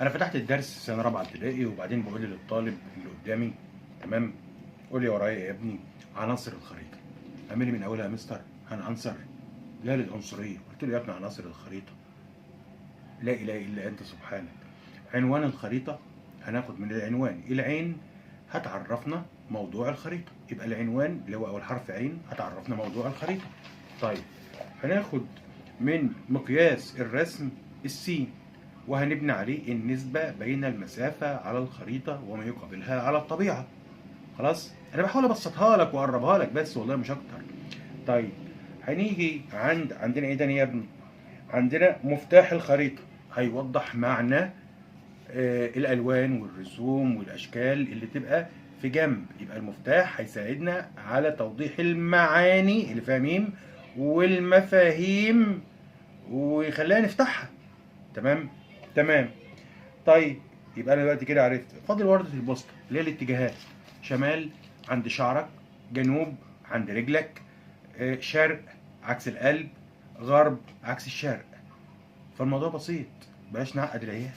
انا فتحت الدرس سنه رابعه ابتدائي، وبعدين بقول للطالب اللي قدامي تمام، قول لي ورايا يا ابني عناصر الخريطه. اعمل لي من اولها يا مستر هنعنصر لا للعنصريه. قلت له يا ابني عناصر الخريطه لا اله الا انت سبحانك. عنوان الخريطه هناخد من العنوان العين هتعرفنا موضوع الخريطه، يبقى العنوان اللي هو اول حرف عين هتعرفنا موضوع الخريطه. طيب هناخد من مقياس الرسم السين، وهنبني عليه النسبة بين المسافة على الخريطة وما يقابلها على الطبيعة. خلاص أنا بحاول أبسطها لك وأقربها لك بس والله مش أكتر. طيب هنيجي عندنا إيه تاني يا ابني؟ عندنا مفتاح الخريطة هيوضح معنى الألوان والرسوم والأشكال اللي تبقى في جنب، يبقى المفتاح هيساعدنا على توضيح المعاني اللي فيها ميم والمفاهيم ويخلينا نفتحها. تمام تمام. طيب يبقى انا دلوقتي كده عرفت. فاضل وردة البوسطة اللي هي الاتجاهات. شمال عند شعرك، جنوب عند رجلك، شرق عكس القلب، غرب عكس الشرق. فالموضوع بسيط، بلاش نعقد العيال.